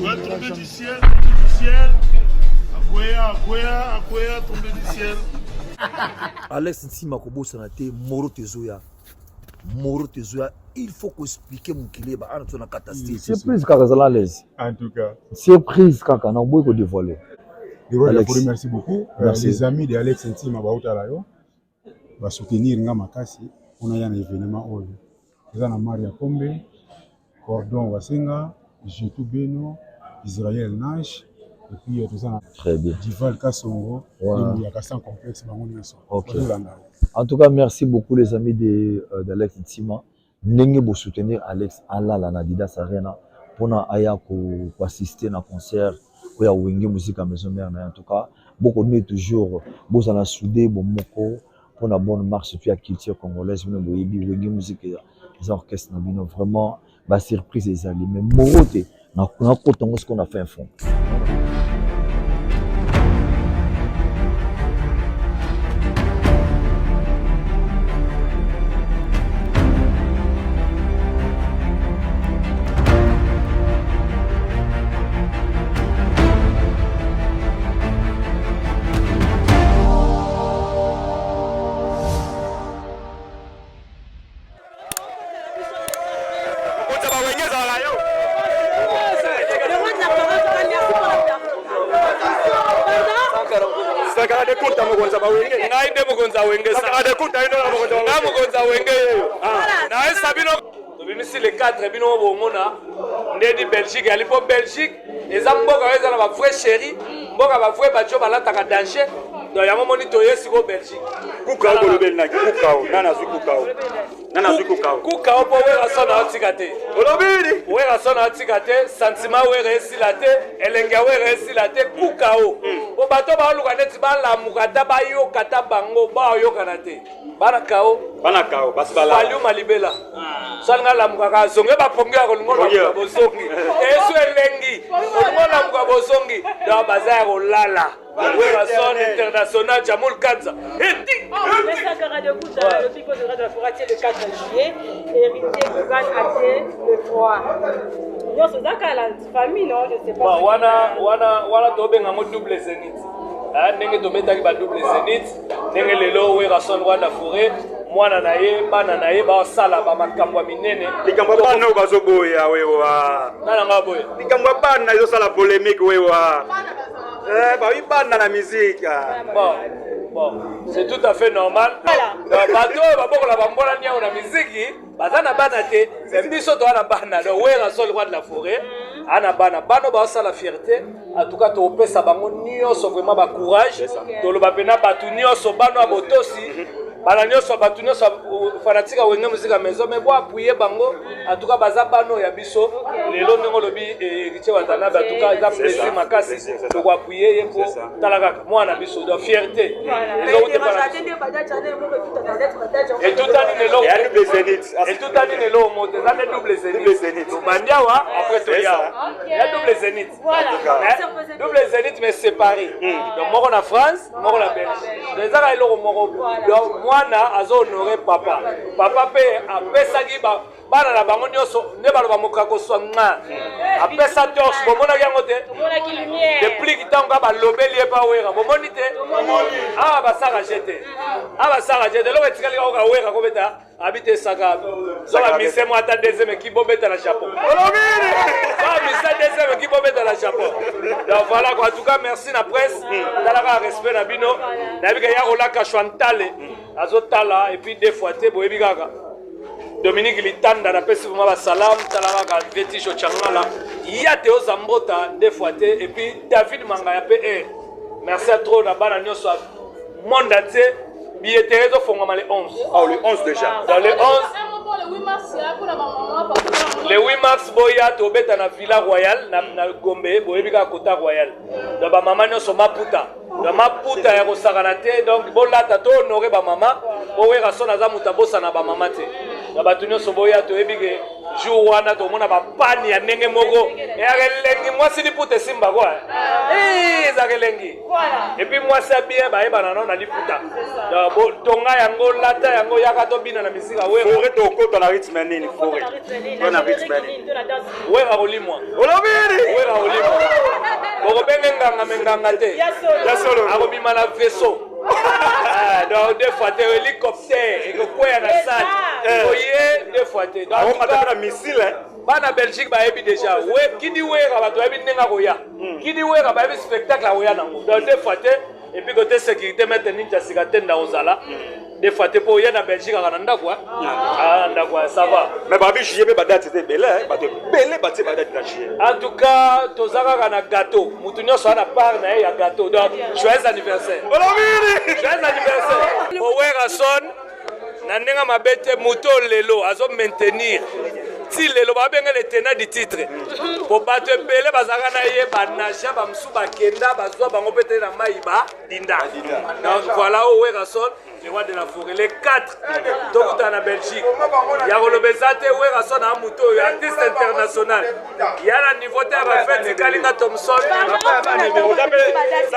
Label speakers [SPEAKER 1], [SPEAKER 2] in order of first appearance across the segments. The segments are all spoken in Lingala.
[SPEAKER 1] Ouais, tombé du ciel, tombé du ciel. Akwea, tombé du ciel.
[SPEAKER 2] Alex Ntima kobosana te Moro Tezoya. Il faut qu'on explique mon qu'il est bah on a catastrophe.
[SPEAKER 3] Surprise kaka zala l'aise.
[SPEAKER 4] En tout cas.
[SPEAKER 3] Surprise kaka na boy ko dévoiler.
[SPEAKER 4] Alex, merci beaucoup.
[SPEAKER 3] Merci.
[SPEAKER 4] Les amis de Alex Ntima bautalayo va soutenir nga makasi. On a un événement oyo. Nous avons Maria Pombe, Cordon Wasenga, Jetou Beno, Israël Nash. Et puis tout ça.
[SPEAKER 3] Très bien.
[SPEAKER 4] Dival Kassongo, il y a Kassan complexe
[SPEAKER 3] OK. En tout cas, merci beaucoup les amis d'Alex Ntima. N'engé pour soutenir Alex Alala na Didas Arena pour na aya ko assister na concert ko ya Wenge musique à maison mère en tout cas beaucoup ne toujours boza na soudé bon moko pour na bonne marche puis à culture congolaise mais boyebi Wenge musique les orchestres na bino vraiment ba surprise les amis mais morote na kotongo ce qu'on a fait un fond.
[SPEAKER 5] Les 4 bino bomona ndedi Belgique ali po Belgique eza mboka eza na ba vrai chéri mboka ba vrai bajo balataka danger do yango moni toyesi ko Belgique
[SPEAKER 6] kukao kolobeli na kukao nana zu kukao
[SPEAKER 5] po wera sona otikate
[SPEAKER 6] olobeli
[SPEAKER 5] wera sona otikate sentiment wera esilate elenga wera esilate kukao po bato ba luka neti ba lamuka ta ba yo kata bango ba yo kanate bana kao
[SPEAKER 6] basbala
[SPEAKER 5] Aliou Malibela sanga lamuka ka zonge ba pongi ya kolongola bosongi esu elengi kolongola muka bosongi da bazaya kolala wera son international Jamul Kanza
[SPEAKER 7] Radio Kouta, le pico de la Foratier le 4 juillet et Héritier Kugan Athé le 3. Non, c'est ça la famille, non, je sais pas.
[SPEAKER 5] Wana tobenga mo double zénith. Ndenge tometaki ba double zénith, ndenge lelo wera son Rwanda forêt, mwana na ye, bana na ye ba sala ba makambo minene.
[SPEAKER 6] Likambo bana bazoboya wewa.
[SPEAKER 5] Nana ngaboya.
[SPEAKER 6] Likambo bana izo sala polémique wewa. Bah oui, bana la musique.
[SPEAKER 5] Bon, c'est tout à fait normal. Bato baboko la bambola nia na musique, bazana bana te, c'est biso to na bana, le wera sol roi de la forêt, ana bana ba sa la fierté, en tout cas to pesa bango nyonso vraiment ba courage, to lo bapena batu nyonso bano abotosi. Bana nyonso batu nyonso fanatika Wenge musique à maison mais bo appuyer bango en tout cas baza bano ya biso lelo ndenge lobi héritier watana en tout cas za plaisir makasi to ko appuyer ye ko talaka mwana biso de fierté et tout ani lelo
[SPEAKER 6] et double zénith
[SPEAKER 5] et tout ani lelo mo za double zénith bandiawa après to ya double zénith double zénith mais séparé donc moko na France moko na Belgique les ara eloko moko donc mwana azo honorer papa pe apesaki bana na bango nyonso nde baloba mokako swanga apesa torche bomona yango te depuis kitango balobeli epa wera bomoni te basaka jete loko etikali ka wera kobeta habite saka soka mise mo ata deuxième équipe bobeta na Japon mise deuxième équipe bobeta na Japon donc voilà quoi en tout cas merci na presse talaka respect na bino na bika ya rolaka Chantale azotala et puis des fois te boyebi kaka Dominique Litanda na pesi vraiment ba salam talaka ka Vetisho Changala ya te ozambota des fois te et puis David Mangaya pe merci à trop na bana nyonso monde ate billetterie zo fongama le 11
[SPEAKER 6] le 11 déjà
[SPEAKER 5] dans le 11 le 8 mars boya to beta na Villa Royal na Gombe boyebi ka Kota Royal donc ba mama nyonso maputa dans maputa ya kosakana te donc bolata to honorer ba mama owera so naza muta bosa na ba mama te na batu nyonso boya to ebige jour wana to mona ba pani ya ndenge moko ya kelengi mwasi liputa simba kwa za kelengi et puis mwasi bien ba eba na liputa donc tonga yango lata yango yaka to bina na misika wera
[SPEAKER 6] forêt to kota na rythme nini forêt na rythme nini
[SPEAKER 5] wera olimwa
[SPEAKER 6] olobiri
[SPEAKER 5] wera olimwa kanga menganga te.
[SPEAKER 6] Ya solo.
[SPEAKER 5] Akobima na vaisseau. Donc deux fois hélicoptère et que quoi na salle. Voyez deux fois te. Donc
[SPEAKER 6] on a un missile.
[SPEAKER 5] Bana Belgique ba ebi déjà. Ouais, qui dit ouais ba to ebi nenga koya. Qui dit ouais ba ebi spectacle a koya nango. Donc deux fois te et puis côté sécurité mettre ninja sikate na ozala. Des fois te pour y na Belgique à nda quoi. Ah nda quoi ça va.
[SPEAKER 6] Mais babi jié ba date c'était belé, ba te belé ba te ba date na jié.
[SPEAKER 5] En tout cas, tozaka na gâteau. Mutunyo so na part na ya gâteau. Donc joyeux anniversaire. Joyeux anniversaire. Owera son na ndenga mabete muto lelo azo maintenir. Si lelo ba benga le tenant du titre. Pour battre belé bazaka na ye ba naja ba msu ba kenda ba zo ba ngopete na maiba dinda. Donc voilà Owera son le roi de la forêt les 4 donc en Belgique il y a Rolobezate Owera son na muto artiste international il y a la niveau de la fête Kalinga Thompson
[SPEAKER 6] ça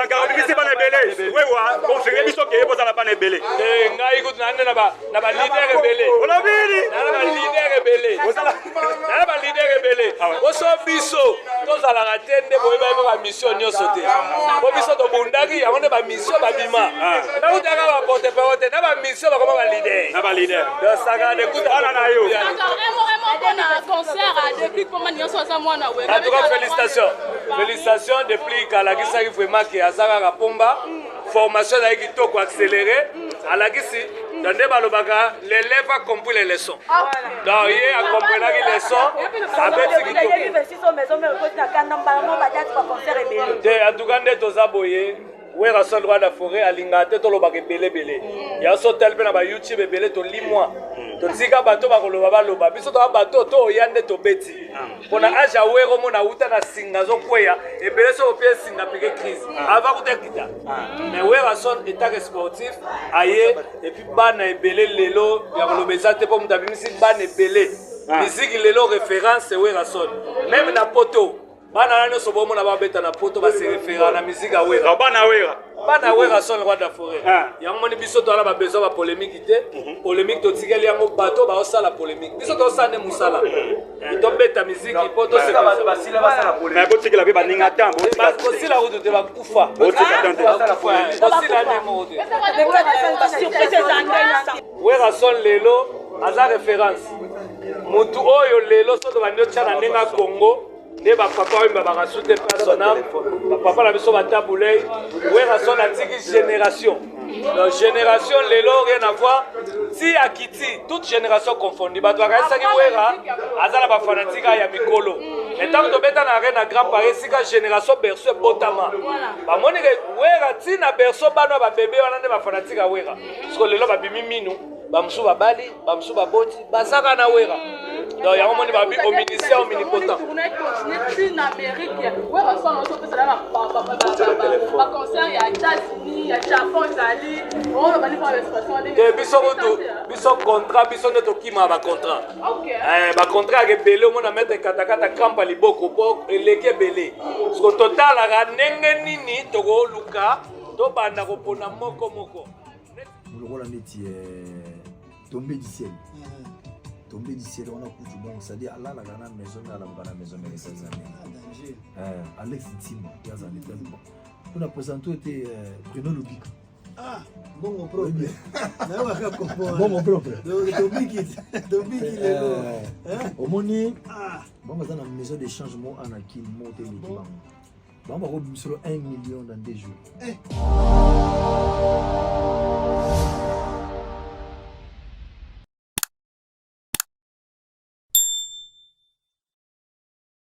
[SPEAKER 6] garantit c'est pas na belé ouais ouais bon c'est biso ke boza na pas na belé
[SPEAKER 5] ngai gut na ba leader rebelle
[SPEAKER 6] on a vu
[SPEAKER 5] na ba leader rebelle na ba leader rebelle oso biso tozala ratende boyeba ba mission nyoso te bo biso to bundaki yango ne ba mission ba bima na utaka ba porte na ba mission ba koma ba leader
[SPEAKER 6] na ba leader
[SPEAKER 5] de saga de kuta
[SPEAKER 6] na yo
[SPEAKER 7] vraiment concert depuis comment nyoso za mwana we
[SPEAKER 5] en tout cas félicitations depuis kalakisa vraiment que azaka kapomba formation na kitoko accéléré alakisi donc nde balobaka l'élève a compris les leçons donc il a compris les leçons abeti kitoko en tout cas nde toza boye Owera son roi de la forêt alinga te tolobaka ebele ya so tel pe na ba YouTube ebele to limwa totika bato bakoloba baloba biso to bato to oyande to beti pona aja wero mona uta na singa zo kweya ebele so pe singa peke crise ava kutekita mais Owera son état sportif aye et puis bana ebele lelo ya kolobeza te po mutabimisi bana ebele musique lelo référence Owera son même na poto bana nano so bomo na babeta na poto ba se référent na musique a Owera bana Owera son le roi de la forêt yango moni biso to ala ba besoin ba polémique te polémique to tikeli yango bato ba osala polémique biso to sane musala to beta musique poto se ba sila ba sala polémique
[SPEAKER 6] mais botikela be baninga tambo
[SPEAKER 5] ba sila rudu te ba kufa sila ne mo te Owera son lelo aza référence mutu oyo lelo so to bandio tshana nenga Congo ne ba papa oyo ba rasute personnel papa la biso batabulei Owera son atiki génération donc génération lelo rien à voir si akiti toute génération confondue ba to ka saki Owera azala ba fanatique ya mikolo et tant que beta na reine grand paris sika génération berceau botama ba moni ke Owera tina berceau bana ba bébé wana ne ba fanatique ya Owera parce que lelo ba bimi minu ba msu ba bali ba msu ba boti ba saka na Owera donc yango moni ba bi omniscient omnipotent
[SPEAKER 7] en Amérique Owera son on peut ça ba concert ya États-Unis ya Japon zali on va pas l'expression
[SPEAKER 5] de biso contrat biso ne to kima ba contrat ba contrat ke belé on a mettre katakata kampa liboko po eleke belé parce que total la ndenge nini to go luka to banda ko pona moko
[SPEAKER 2] Mulongola neti tombé du ciel. Tombé du ciel, on a coutu bon, c'est-à-dire Allah la grande maison, la maison mais ça jamais. Alex Ntima, il y a un état. On a présenté Bruno Lubika.
[SPEAKER 8] Ah, bon mon propre.
[SPEAKER 2] Bon mon propre.
[SPEAKER 8] Tombé qui est
[SPEAKER 2] au moni. Bon, dans la maison de changement en acquis monté le plan. Bon, on va sur 1 million dans 2 jours.